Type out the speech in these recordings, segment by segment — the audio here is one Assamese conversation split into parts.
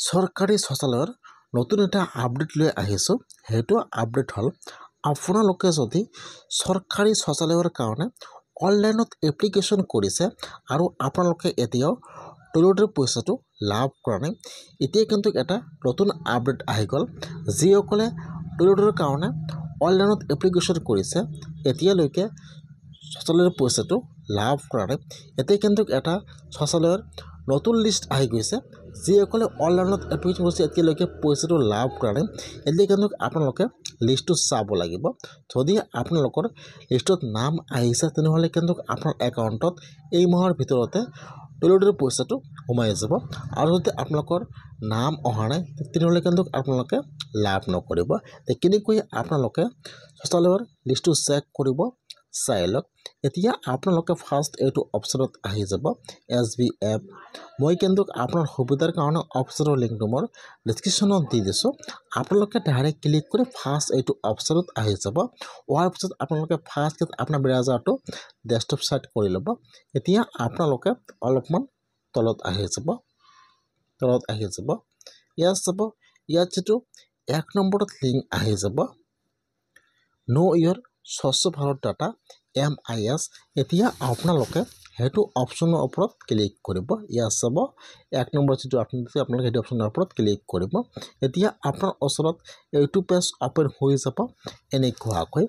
চৰকাৰী শৌচালয়ৰ নতুন এটা আপডেট লৈ আহিছোঁ। সেইটো আপডেট হ'ল আপোনালোকে যদি চৰকাৰী শৌচালয়ৰ কাৰণে অনলাইনত এপ্লিকেশ্যন কৰিছে আৰু আপোনালোকে এতিয়াও টয়লেটৰ পইচাটো লাভ কৰা নাই, এতিয়া কিন্তু এটা নতুন আপডেট আহি গ'ল। যিসকলে টয়লেটৰ কাৰণে অনলাইনত এপ্লিকেশ্যন কৰিছে এতিয়ালৈকে শৌচালয়ৰ পইচাটো লাভ কৰা নাই, এতিয়া কিন্তু এটা শৌচালয়ৰ নতুন লিষ্ট আহি গৈছে। যিসকলে অনলাইনত এপ্লিকেশ্যন কৰিছে এতিয়ালৈকে পইচাটো লাভ কৰা নাই, এতিয়া কিন্তু আপোনালোকে লিষ্টটো চাব লাগিব। যদি আপোনালোকৰ লিষ্টত নাম আহিছে তেনেহ'লে কিন্তু আপোনাৰ একাউণ্টত এই মাহৰ ভিতৰতে টয়লেটৰ পইচাটো সোমাই যাব। আৰু যদি আপোনালোকৰ নাম অহা নাই তেনেহ'লে কিন্তু আপোনালোকে লাভ নকৰিব। কেনেকৈ আপোনালোকে শৌচালয়ৰ লিষ্টটো চেক কৰিব চাই লওক। এতিয়া আপোনালোকে ফাৰ্ষ্ট এইটো অপশ্যনত আহি যাব SBF। মই কিন্তু আপোনাৰ সুবিধাৰ কাৰণে অপশ্যনৰ লিংকটো মোৰ ডিছক্ৰিপশ্যনত দি দিছোঁ। আপোনালোকে ডাইৰেক্ট ক্লিক কৰি ফাৰ্ষ্ট এইটো অপশ্যনত আহি যাব। অহাৰ পিছত আপোনালোকে ফাৰ্ষ্ট আপোনাৰ ব্ৰাউজাৰটো ডেস্কটপ ছাইড কৰি ল'ব। এতিয়া আপোনালোকে অলপমান তলত আহি যাব। ইয়াত চাব, ইয়াত যিটো 1 নম্বৰত লিংক আহি যাব নো ইয়ৰ স্বচ্ছ ভাৰত ডাটা MIS। এতিয়া আপোনালোকে সেইটো অপশ্যনৰ ওপৰত ক্লিক কৰিব। ইয়াত চাব 1 নম্বৰ যিটো আপোনালোকে সেইটো অপশ্যনৰ ওপৰত ক্লিক কৰিব। এতিয়া আপোনাৰ ওচৰত এইটো পেজ অপেন হৈ যাব এনেকুৱাকৈ।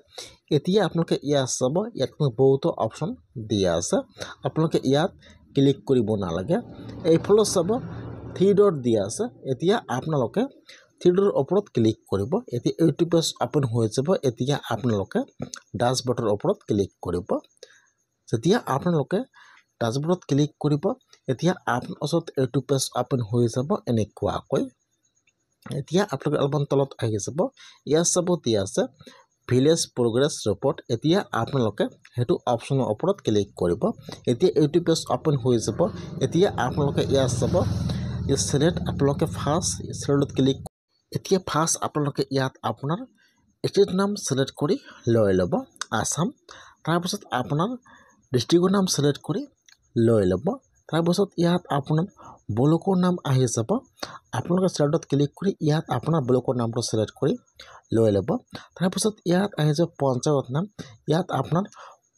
এতিয়া আপোনালোকে ইয়াত চাব, ইয়াত বহুতো অপশ্যন দিয়া আছে, আপোনালোকে ইয়াত ক্লিক কৰিব নালাগে। এইফালে চাব 3 ডট দিয়া আছে, এতিয়া আপোনালোকে 3 ডটৰ ওপৰত ক্লিক কৰিব। এতিয়া এইটো পেজ অপেন হৈ যাব। এতিয়া আপোনালোকে ডাছবৰ্ডৰ ওপৰত ক্লিক কৰিব। যেতিয়া আপোনালোকে ডাছবৰ্ডত ক্লিক কৰিব এতিয়া আপোনাৰ ওচৰত এইটো পেজ অপেন হৈ যাব এনেকুৱাকৈ। এতিয়া আপোনালোকে অলপমান তলত আহি যাব, ইয়াত চাব দিয়া আছে ভিলেজ প্ৰগ্ৰেছ ৰিপৰ্ট। এতিয়া আপোনালোকে সেইটো অপশ্যনৰ ওপৰত ক্লিক কৰিব। এতিয়া এইটো পেজ অপেন হৈ যাব। এতিয়া আপোনালোকে ইয়াত চাব চিলেক্ট, আপোনালোকে ফাৰ্ষ্ট চিলেক্টত ক্লিক। এতিয়া ফাৰ্ষ্ট আপোনালোকে ইয়াত আপোনাৰ ষ্টেটৰ নাম চিলেক্ট কৰি লৈ ল'ব আসাম। তাৰপিছত আপোনাৰ ডিষ্ট্ৰিক্টৰ নাম চিলেক্ট কৰি লৈ ল'ব। তাৰপিছত ইয়াত আপোনাৰ ব্লকৰ নাম আহি যাব। আপোনালোকে চিলেক্টত ক্লিক কৰি ইয়াত আপোনাৰ ব্লকৰ নামটো চিলেক্ট কৰি লৈ ল'ব। তাৰপিছত ইয়াত আহি যাব পঞ্চায়ত নাম, ইয়াত আপোনাৰ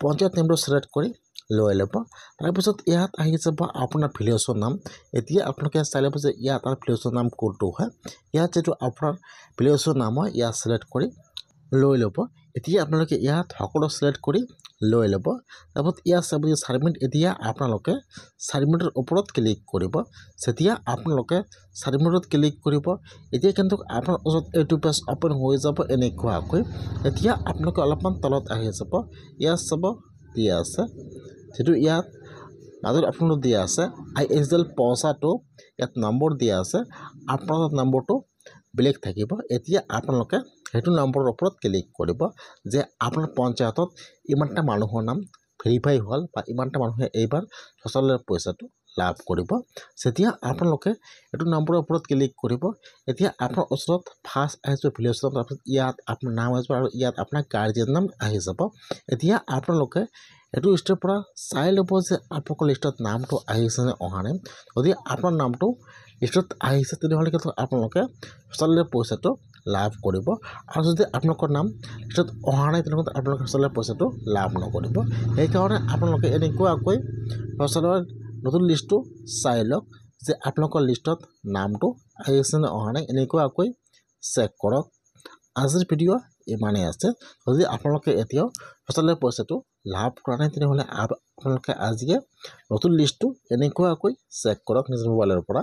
পঞ্চায়ত নামটো চিলেক্ট কৰি লৈ ল'ব। তাৰপিছত ইয়াত আহি যাব আপোনাৰ ভিলেজৰ নাম। এতিয়া আপোনালোকে চাই ল'ব যে ইয়াত আপোনাৰ ভিলেজৰ নাম কোনটো হয়। ইয়াত যিটো আপোনাৰ ভিলেজৰ নাম হয় ইয়াত চিলেক্ট কৰি লৈ ল'ব। এতিয়া আপোনালোকে ইয়াত সকলো চিলেক্ট কৰি লৈ ল'ব। তাৰপিছত ইয়াত চাব যে ছাবমিট। এতিয়া আপোনালোকে ছাবমিটৰ ওপৰত ক্লিক কৰিব। যেতিয়া আপোনালোকে ছাবমিটত ক্লিক কৰিব এতিয়া কিন্তু আপোনাৰ ওচৰত এইটো পেজ অপেন হৈ যাব এনেকুৱাকৈ। এতিয়া আপোনালোকে অলপমান তলত আহি যাব, ইয়াত চাব দিয়া আছে যিটো ইয়াত মাজত আপোনালোক দিয়া আছে ISL পইচাটো, ইয়াত নম্বৰ দিয়া আছে, আপোনাৰ নম্বৰটো বেলেগ থাকিব। এতিয়া আপোনালোকে সেইটো নম্বৰৰ ওপৰত ক্লিক কৰিব যে আপোনাৰ পঞ্চায়তত ইমানটা মানুহৰ নাম ভেৰিফাই হ'ল বা ইমানটা মানুহে এইবাৰ শৌচালয়ৰ পইচাটো লাভ কৰিব। যেতিয়া আপোনালোকে এইটো নম্বৰৰ ওপৰত ক্লিক কৰিব এতিয়া আপোনাৰ ওচৰত ফাৰ্ষ্ট আহি যাব ভিলেজ নাম, তাৰপিছত ইয়াত আপোনাৰ নাম আহিব আৰু ইয়াত আপোনাৰ গাৰ্জিয়ান নাম আহি যাব। এতিয়া আপোনালোকে এইটো লিষ্টৰ পৰা চাই ল'ব যে আপোনালোকৰ লিষ্টত নামটো আহিছে নে অহা নাই। যদি আপোনাৰ নামটো লিষ্টত আহিছে তেনেহ'লে কিন্তু আপোনালোকে শৌচালয়ৰ পইচাটো লাভ কৰিব। আৰু যদি আপোনালোকৰ নাম লিষ্টত অহা নাই তেনেহ'লে আপোনালোকে শৌচালয়ৰ পইচাটো লাভ নকৰিব। সেইকাৰণে আপোনালোকে এনেকুৱাকৈ শৌচালয়ৰ নতুন লিষ্টটো চাই লওক যে আপোনালোকৰ লিষ্টত নামটো আহিছে নে অহা নাই, এনেকুৱাকৈ চেক কৰক। আজিৰ ভিডিঅ' ইমানেই আছে। যদি আপোনালোকে এতিয়াও শৌচালয়ৰ পইচাটো লাভ কৰা নাই তেনেহ'লে আপোনালোকে আজিয়ে নতুন লিষ্টটো এনেকুৱাকৈ চেক কৰক নিজৰ মোবাইলৰ পৰা।